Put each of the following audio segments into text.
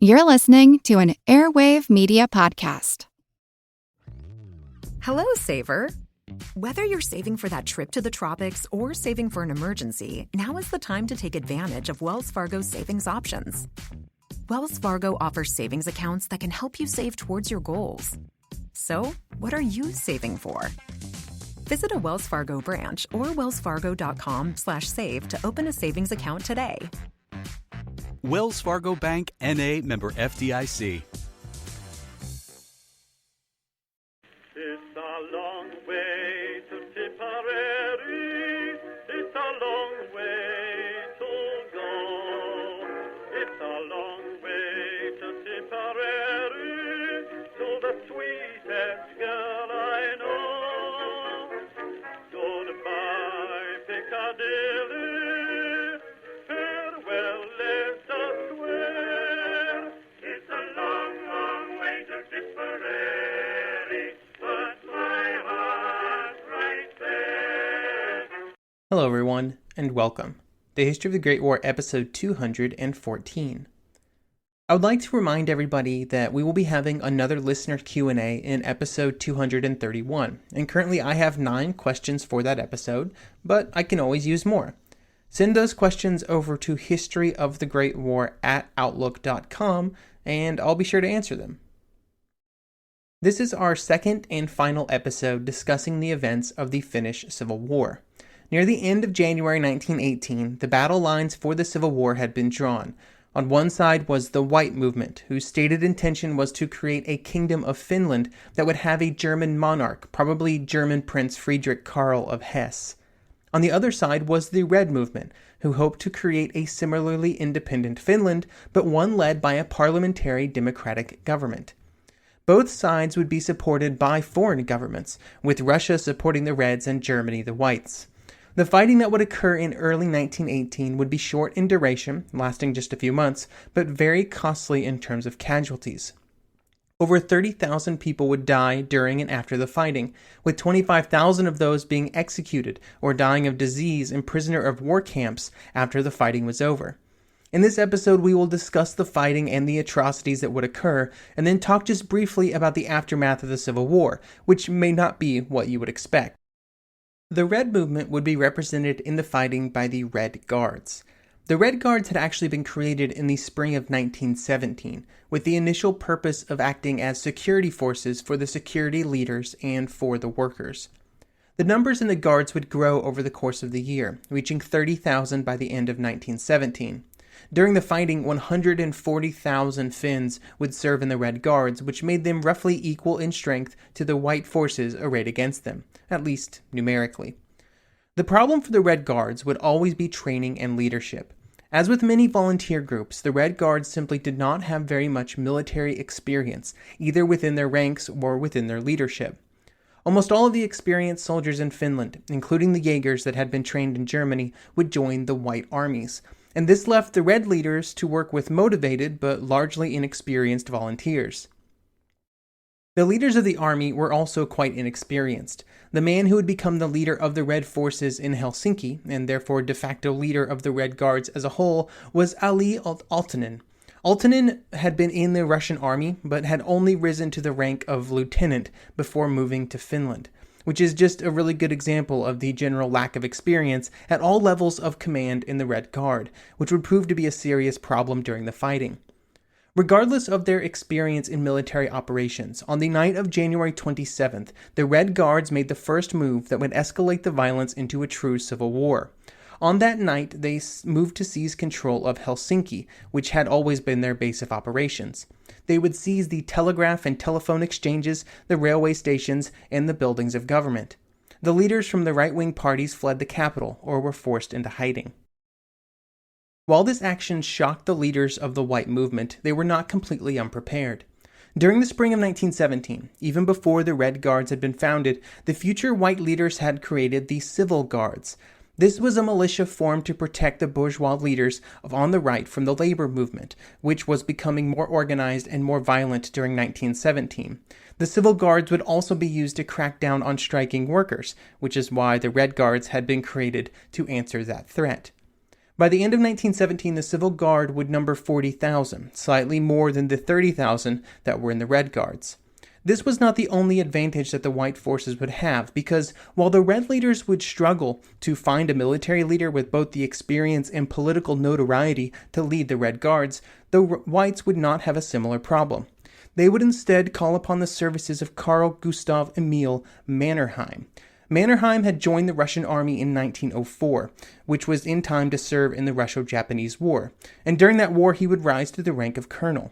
You're listening to an Airwave Media Podcast. Hello, Saver. Whether you're saving for that trip to the tropics or saving for an emergency, now is the time to take advantage of Wells Fargo's savings options. Wells Fargo offers savings accounts that can help you save towards your goals. So, what are you saving for? Visit a Wells Fargo branch or wellsfargo.com/save to open a savings account today. Wells Fargo Bank, N.A., member FDIC. It's a long way to Tipperary. It's a long way to go. It's a long way to Tipperary, to the sweetest girl I know. Goodbye, Piccadilly. Farewell, Leicester Square. It's a long, long way to Tipperary, but my heart's right there. Hello everyone, and welcome. The History of the Great War, episode 214. I would like to remind everybody that we will be having another listener Q&A in episode 231, and currently I have 9 questions for that episode, but I can always use more. Send those questions over to historyofthegreatwar@outlook.com, and I'll be sure to answer them. This is our second and final episode discussing the events of the Finnish Civil War. Near the end of January 1918, the battle lines for the Civil War had been drawn. On one side was the White Movement, whose stated intention was to create a kingdom of Finland that would have a German monarch, probably German Prince Friedrich Karl of Hesse. On the other side was the Red Movement, who hoped to create a similarly independent Finland, but one led by a parliamentary democratic government. Both sides would be supported by foreign governments, with Russia supporting the Reds and Germany the Whites. The fighting that would occur in early 1918 would be short in duration, lasting just a few months, but very costly in terms of casualties. Over 30,000 people would die during and after the fighting, with 25,000 of those being executed or dying of disease in prisoner of war camps after the fighting was over. In this episode, we will discuss the fighting and the atrocities that would occur, and then talk just briefly about the aftermath of the Civil War, which may not be what you would expect. The Red Movement would be represented in the fighting by the Red Guards. The Red Guards had actually been created in the spring of 1917, with the initial purpose of acting as security forces for the security leaders and for the workers. The numbers in the Guards would grow over the course of the year, reaching 30,000 by the end of 1917. During the fighting, 140,000 Finns would serve in the Red Guards, which made them roughly equal in strength to the White forces arrayed against them, at least numerically. The problem for the Red Guards would always be training and leadership. As with many volunteer groups, the Red Guards simply did not have very much military experience, either within their ranks or within their leadership. Almost all of the experienced soldiers in Finland, including the Jaegers that had been trained in Germany, would join the White armies, and this left the Red leaders to work with motivated but largely inexperienced volunteers. The leaders of the army were also quite inexperienced. The man who would become the leader of the Red forces in Helsinki, and therefore de facto leader of the Red Guards as a whole, was Ali Aaltonen. Aaltonen had been in the Russian army, but had only risen to the rank of lieutenant before moving to Finland, which is just a really good example of the general lack of experience at all levels of command in the Red Guard, which would prove to be a serious problem during the fighting. Regardless of their experience in military operations, on the night of January 27th, the Red Guards made the first move that would escalate the violence into a true civil war. On that night, they moved to seize control of Helsinki, which had always been their base of operations. They would seize the telegraph and telephone exchanges, the railway stations, and the buildings of government. The leaders from the right-wing parties fled the capital or were forced into hiding. While this action shocked the leaders of the White Movement, they were not completely unprepared. During the spring of 1917, even before the Red Guards had been founded, the future White leaders had created the Civil Guards. This was a militia formed to protect the bourgeois leaders on the right from the labor movement, which was becoming more organized and more violent during 1917. The Civil Guards would also be used to crack down on striking workers, which is why the Red Guards had been created to answer that threat. By the end of 1917, the Civil Guard would number 40,000, slightly more than the 30,000 that were in the Red Guards. This was not the only advantage that the white forces would have, because while the Red leaders would struggle to find a military leader with both the experience and political notoriety to lead the Red Guards, the whites would not have a similar problem. They would instead call upon the services of Carl Gustav Emil Mannerheim. Mannerheim had joined the Russian army in 1904, which was in time to serve in the Russo-Japanese War, and during that war he would rise to the rank of colonel.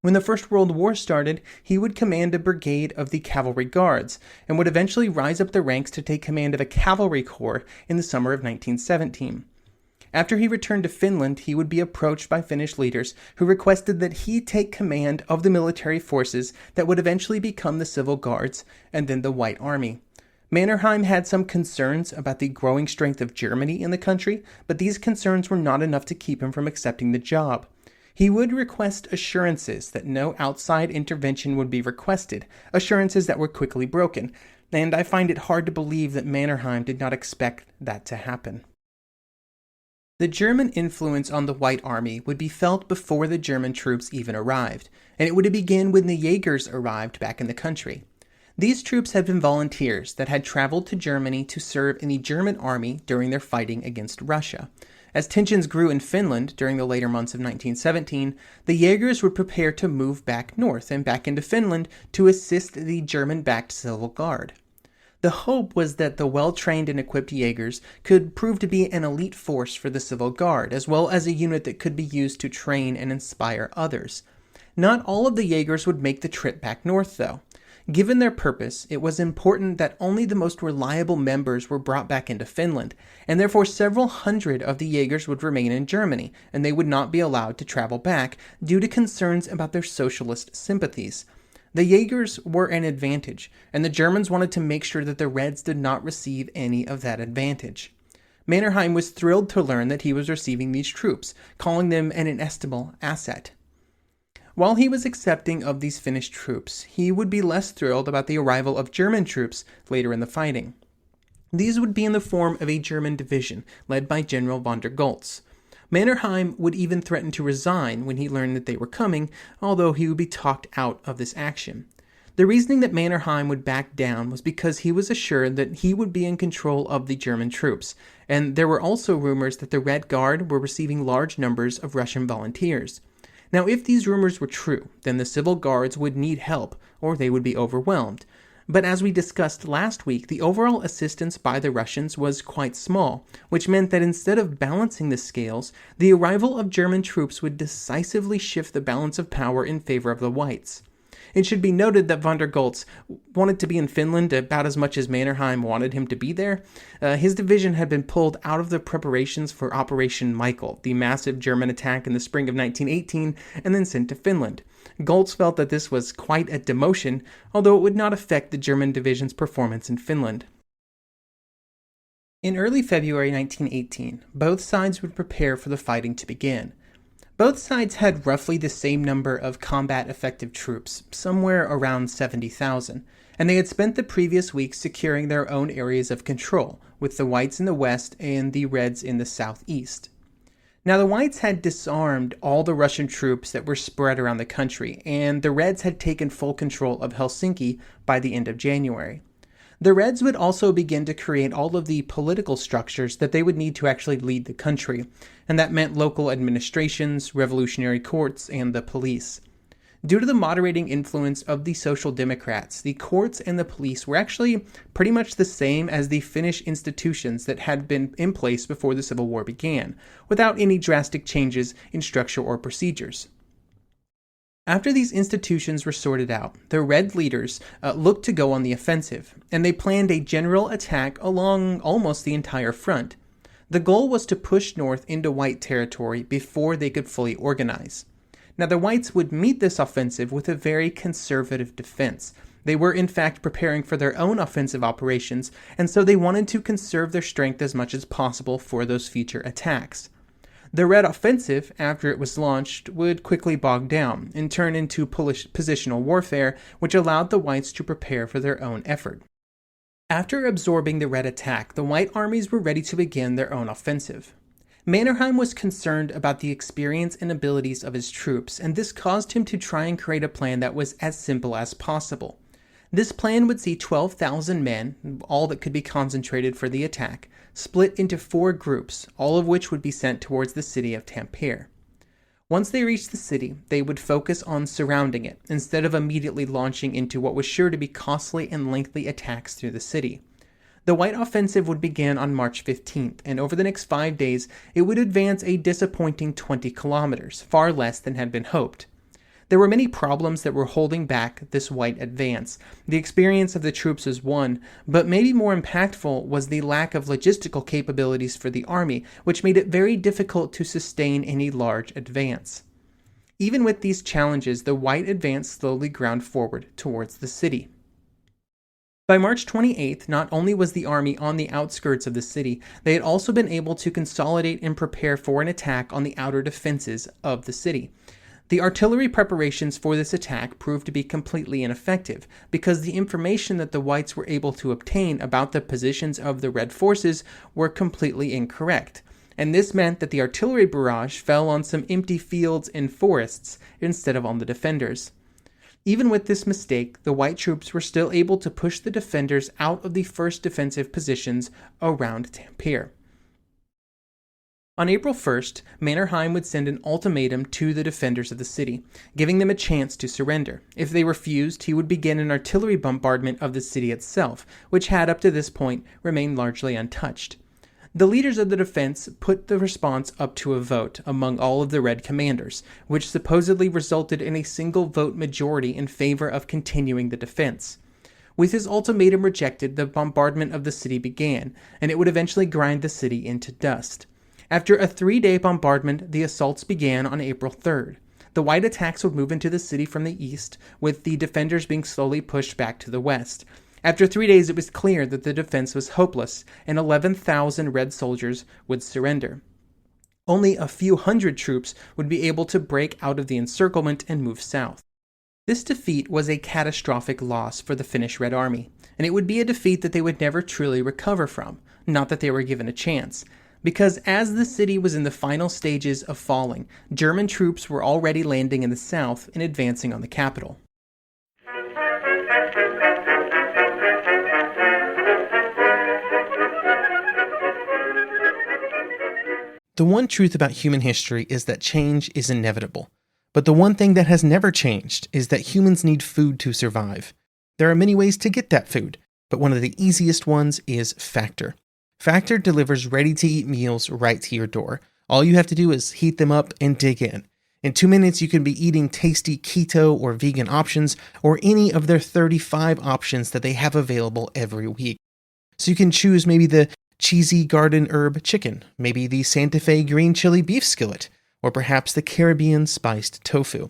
When the First World War started, he would command a brigade of the Cavalry Guards, and would eventually rise up the ranks to take command of a cavalry corps in the summer of 1917. After he returned to Finland, he would be approached by Finnish leaders who requested that he take command of the military forces that would eventually become the Civil Guards and then the White Army. Mannerheim had some concerns about the growing strength of Germany in the country, but these concerns were not enough to keep him from accepting the job. He would request assurances that no outside intervention would be requested, assurances that were quickly broken, and I find it hard to believe that Mannerheim did not expect that to happen. The German influence on the White Army would be felt before the German troops even arrived, and it would begin when the Jaegers arrived back in the country. These troops had been volunteers that had traveled to Germany to serve in the German army during their fighting against Russia. As tensions grew in Finland during the later months of 1917, the Jaegers would prepare to move back north and back into Finland to assist the German-backed Civil Guard. The hope was that the well-trained and equipped Jaegers could prove to be an elite force for the Civil Guard, as well as a unit that could be used to train and inspire others. Not all of the Jaegers would make the trip back north, though. Given their purpose, it was important that only the most reliable members were brought back into Finland, and therefore several hundred of the Jaegers would remain in Germany, and they would not be allowed to travel back due to concerns about their socialist sympathies. The Jaegers were an advantage, and the Germans wanted to make sure that the Reds did not receive any of that advantage. Mannerheim was thrilled to learn that he was receiving these troops, calling them an inestimable asset. While he was accepting of these Finnish troops, he would be less thrilled about the arrival of German troops later in the fighting. These would be in the form of a German division, led by General von der Goltz. Mannerheim would even threaten to resign when he learned that they were coming, although he would be talked out of this action. The reasoning that Mannerheim would back down was because he was assured that he would be in control of the German troops, and there were also rumors that the Red Guard were receiving large numbers of Russian volunteers. Now, if these rumors were true, then the Civil Guards would need help, or they would be overwhelmed. But as we discussed last week, the overall assistance by the Russians was quite small, which meant that instead of balancing the scales, the arrival of German troops would decisively shift the balance of power in favor of the Whites. It should be noted that von der Goltz wanted to be in Finland about as much as Mannerheim wanted him to be there. His division had been pulled out of the preparations for Operation Michael, the massive German attack in the spring of 1918, and then sent to Finland. Goltz felt that this was quite a demotion, although it would not affect the German division's performance in Finland. In early February 1918, both sides would prepare for the fighting to begin. Both sides had roughly the same number of combat-effective troops, somewhere around 70,000, and they had spent the previous week securing their own areas of control, with the Whites in the west and the Reds in the southeast. Now, the Whites had disarmed all the Russian troops that were spread around the country, and the Reds had taken full control of Helsinki by the end of January. The Reds would also begin to create all of the political structures that they would need to actually lead the country, and that meant local administrations, revolutionary courts, and the police. Due to the moderating influence of the Social Democrats, the courts and the police were actually pretty much the same as the Finnish institutions that had been in place before the Civil War began, without any drastic changes in structure or procedures. After these institutions were sorted out, the Red leaders looked to go on the offensive, and they planned a general attack along almost the entire front. The goal was to push north into White territory before they could fully organize. Now, the Whites would meet this offensive with a very conservative defense. They were in fact preparing for their own offensive operations, and so they wanted to conserve their strength as much as possible for those future attacks. The Red offensive, after it was launched, would quickly bog down and turn into positional warfare, which allowed the Whites to prepare for their own effort. After absorbing the Red attack, the White armies were ready to begin their own offensive. Mannerheim was concerned about the experience and abilities of his troops, and this caused him to try and create a plan that was as simple as possible. This plan would see 12,000 men, all that could be concentrated for the attack, split into 4 groups, all of which would be sent towards the city of Tampere. Once they reached the city, they would focus on surrounding it, instead of immediately launching into what was sure to be costly and lengthy attacks through the city. The White offensive would begin on March 15th, and over the next 5 days, it would advance a disappointing 20 kilometers, far less than had been hoped. There were many problems that were holding back this White advance. The experience of the troops was one, but maybe more impactful was the lack of logistical capabilities for the army, which made it very difficult to sustain any large advance. Even with these challenges, the White advance slowly ground forward towards the city. By March 28th, not only was the army on the outskirts of the city, they had also been able to consolidate and prepare for an attack on the outer defenses of the city. The artillery preparations for this attack proved to be completely ineffective, because the information that the Whites were able to obtain about the positions of the Red forces were completely incorrect, and this meant that the artillery barrage fell on some empty fields and forests instead of on the defenders. Even with this mistake, the White troops were still able to push the defenders out of the first defensive positions around Tampere. On April 1st, Mannerheim would send an ultimatum to the defenders of the city, giving them a chance to surrender. If they refused, he would begin an artillery bombardment of the city itself, which had up to this point remained largely untouched. The leaders of the defense put the response up to a vote among all of the Red commanders, which supposedly resulted in a single vote majority in favor of continuing the defense. With his ultimatum rejected, the bombardment of the city began, and it would eventually grind the city into dust. After a 3-day bombardment, the assaults began on April 3rd. The White attacks would move into the city from the east, with the defenders being slowly pushed back to the west. After 3 days, it was clear that the defense was hopeless, and 11,000 Red soldiers would surrender. Only a few hundred troops would be able to break out of the encirclement and move south. This defeat was a catastrophic loss for the Finnish Red Army, and it would be a defeat that they would never truly recover from, not that they were given a chance. Because as the city was in the final stages of falling, German troops were already landing in the south and advancing on the capital. The one truth about human history is that change is inevitable. But the one thing that has never changed is that humans need food to survive. There are many ways to get that food, but one of the easiest ones is Factor. Factor delivers ready-to-eat meals right to your door. All you have to do is heat them up and dig in. In 2 minutes, you can be eating tasty keto or vegan options, or any of their 35 options that they have available every week. So you can choose maybe the cheesy garden herb chicken, maybe the Santa Fe green chili beef skillet, or perhaps the Caribbean spiced tofu.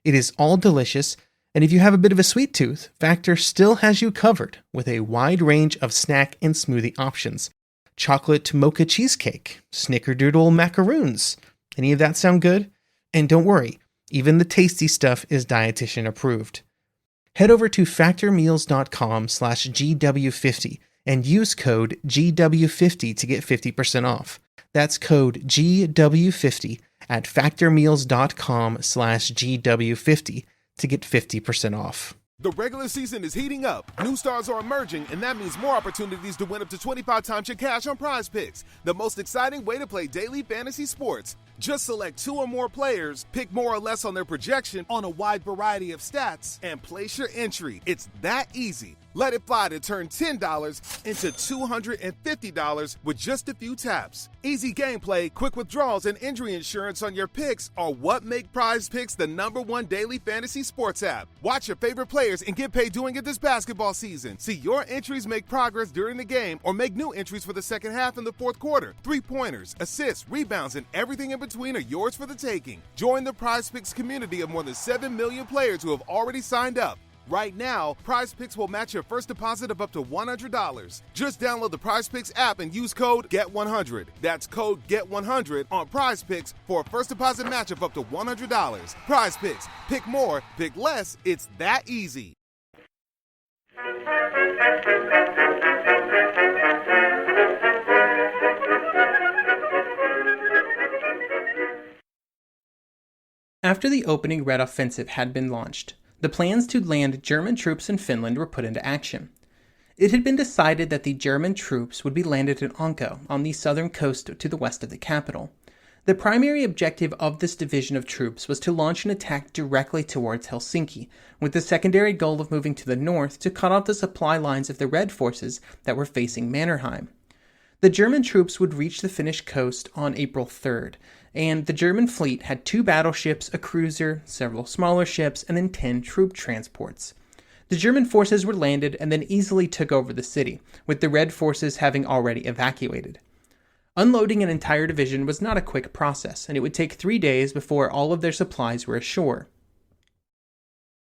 It is all delicious, and if you have a bit of a sweet tooth, Factor still has you covered with a wide range of snack and smoothie options. Chocolate mocha cheesecake, snickerdoodle macaroons. Any of that sound good? And don't worry, even the tasty stuff is dietitian approved. Head over to factormeals.com/GW50 and use code GW50 to get 50% off. That's code GW50 at factormeals.com/GW50 to get 50% off. The regular season is heating up. New stars are emerging, and that means more opportunities to win up to 25 times your cash on Prize Picks, the most exciting way to play daily fantasy sports. Just select 2 or more players, pick more or less on their projection on a wide variety of stats, and place your entry. It's that easy. Let it fly to turn $10 into $250 with just a few taps. Easy gameplay, quick withdrawals, and injury insurance on your picks are what make Prize Picks the #1 daily fantasy sports app. Watch your favorite players and get paid doing it this basketball season. See your entries make progress during the game or make new entries for the second half and the fourth quarter. 3-pointers, assists, rebounds, and everything in between are yours for the taking. Join the Prize Picks community of more than 7 million players who have already signed up. Right now, Prize Picks will match your first deposit of up to $100. Just download the Prize Picks app and use code GET100. That's code GET100 on Prize Picks for a first deposit match of up to $100. Prize Picks. Pick more, pick less. It's that easy. After the opening Red Offensive had been launched, the plans to land German troops in Finland were put into action. It had been decided that the German troops would be landed in Onko on the southern coast to the west of the capital. The primary objective of this division of troops was to launch an attack directly towards Helsinki, with the secondary goal of moving to the north to cut off the supply lines of the Red forces that were facing Mannerheim. The German troops would reach the Finnish coast on April 3rd, and the German fleet had 2 battleships, a cruiser, several smaller ships, and then 10 troop transports. The German forces were landed and then easily took over the city, with the Red forces having already evacuated. Unloading an entire division was not a quick process, and it would take 3 days before all of their supplies were ashore.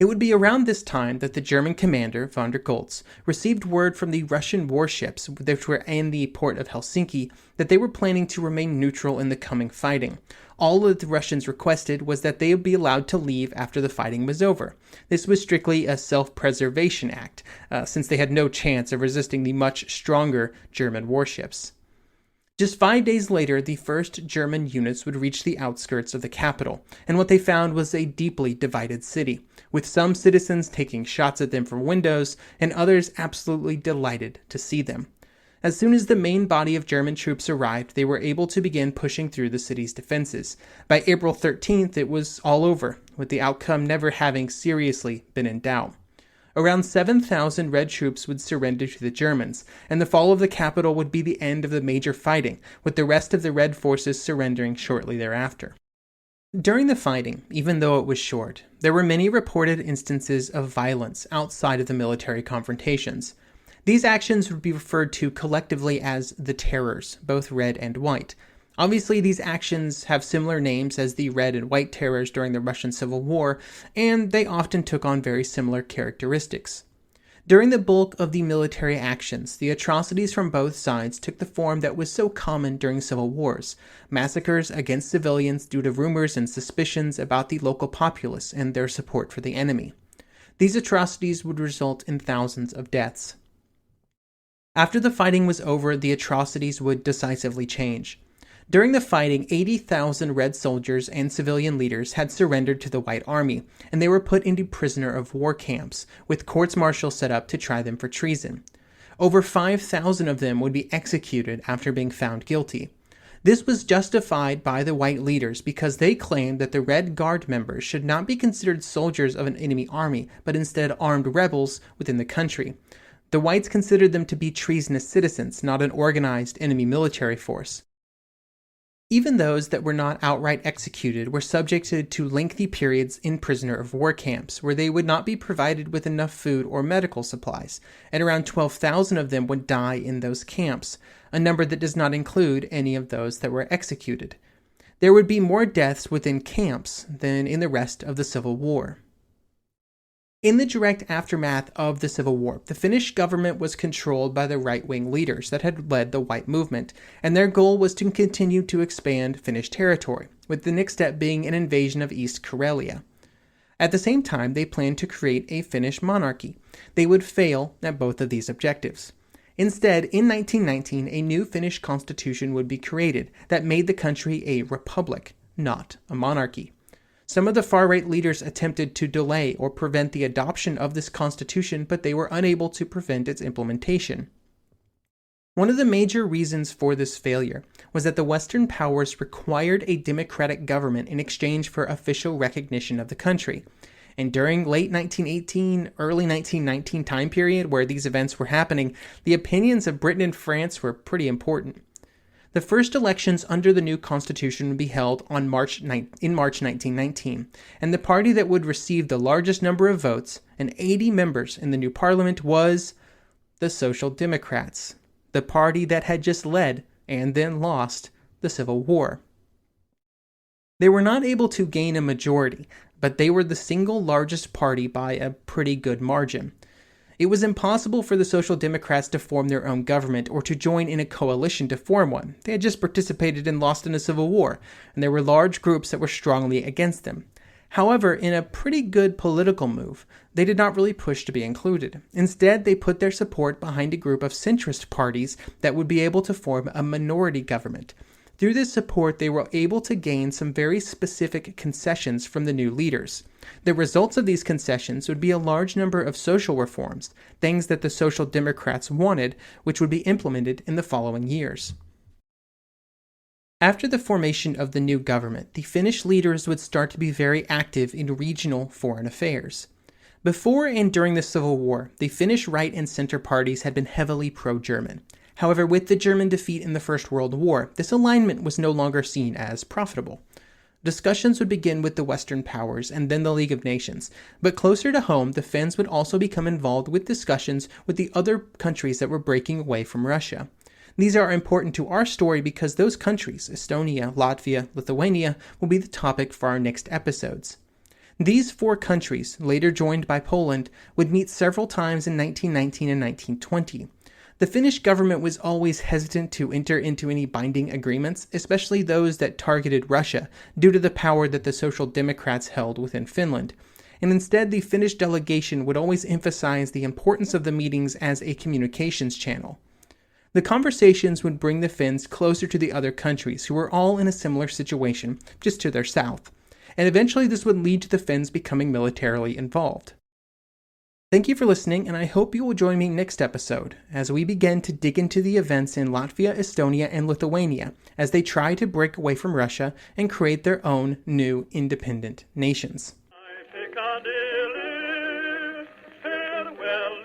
It would be around this time that the German commander, von der Goltz, received word from the Russian warships which were in the port of Helsinki that they were planning to remain neutral in the coming fighting. All that the Russians requested was that they would be allowed to leave after the fighting was over. This was strictly a self-preservation act, since they had no chance of resisting the much stronger German warships. Just 5 days later, the first German units would reach the outskirts of the capital, and what they found was a deeply divided city, with some citizens taking shots at them from windows, and others absolutely delighted to see them. As soon as the main body of German troops arrived, they were able to begin pushing through the city's defenses. By April 13th, it was all over, with the outcome never having seriously been in doubt. Around 7,000 Red troops would surrender to the Germans, and the fall of the capital would be the end of the major fighting, with the rest of the Red forces surrendering shortly thereafter. During the fighting, even though it was short, there were many reported instances of violence outside of the military confrontations. These actions would be referred to collectively as the Terrors, both red and white. Obviously, these actions have similar names as the Red and White Terrors during the Russian Civil War, and they often took on very similar characteristics. During the bulk of the military actions, the atrocities from both sides took the form that was so common during civil wars: massacres against civilians due to rumors and suspicions about the local populace and their support for the enemy. These atrocities would result in thousands of deaths. After the fighting was over, the atrocities would decisively change. During the fighting, 80,000 Red soldiers and civilian leaders had surrendered to the White Army, and they were put into prisoner of war camps, with courts-martial set up to try them for treason. Over 5,000 of them would be executed after being found guilty. This was justified by the White leaders because they claimed that the Red Guard members should not be considered soldiers of an enemy army, but instead armed rebels within the country. The Whites considered them to be treasonous citizens, not an organized enemy military force. Even those that were not outright executed were subjected to lengthy periods in prisoner of war camps, where they would not be provided with enough food or medical supplies, and around 12,000 of them would die in those camps, a number that does not include any of those that were executed. There would be more deaths within camps than in the rest of the Civil War. In the direct aftermath of the Civil War, the Finnish government was controlled by the right-wing leaders that had led the White movement, and their goal was to continue to expand Finnish territory, with the next step being an invasion of East Karelia. At the same time, they planned to create a Finnish monarchy. They would fail at both of these objectives. Instead, in 1919, a new Finnish constitution would be created that made the country a republic, not a monarchy. Some of the far-right leaders attempted to delay or prevent the adoption of this constitution, but they were unable to prevent its implementation. One of the major reasons for this failure was that the Western powers required a democratic government in exchange for official recognition of the country. And during late 1918, early 1919 time period where these events were happening, the opinions of Britain and France were pretty important. The first elections under the new constitution would be held in March 1919, and the party that would receive the largest number of votes, and 80 members in the new parliament, was the Social Democrats, the party that had just led, and then lost, the Civil War. They were not able to gain a majority, but they were the single largest party by a pretty good margin. It was impossible for the Social Democrats to form their own government or to join in a coalition to form one. They had just participated and lost in a civil war, and there were large groups that were strongly against them. However, in a pretty good political move, they did not really push to be included. Instead, they put their support behind a group of centrist parties that would be able to form a minority government. Through this support, they were able to gain some very specific concessions from the new leaders. The results of these concessions would be a large number of social reforms, things that the Social Democrats wanted, which would be implemented in the following years. After the formation of the new government, the Finnish leaders would start to be very active in regional foreign affairs. Before and during the Civil War, the Finnish right and center parties had been heavily pro-German. However, with the German defeat in the First World War, this alignment was no longer seen as profitable. Discussions would begin with the Western powers and then the League of Nations, but closer to home, the Finns would also become involved with discussions with the other countries that were breaking away from Russia. These are important to our story because those countries, Estonia, Latvia, Lithuania, will be the topic for our next episodes. These 4 countries, later joined by Poland, would meet several times in 1919 and 1920. The Finnish government was always hesitant to enter into any binding agreements, especially those that targeted Russia, due to the power that the Social Democrats held within Finland. And instead, the Finnish delegation would always emphasize the importance of the meetings as a communications channel. The conversations would bring the Finns closer to the other countries, who were all in a similar situation, just to their south. And eventually this would lead to the Finns becoming militarily involved. Thank you for listening, and I hope you will join me next episode as we begin to dig into the events in Latvia, Estonia, and Lithuania as they try to break away from Russia and create their own new independent nations. Piccadilly, farewell.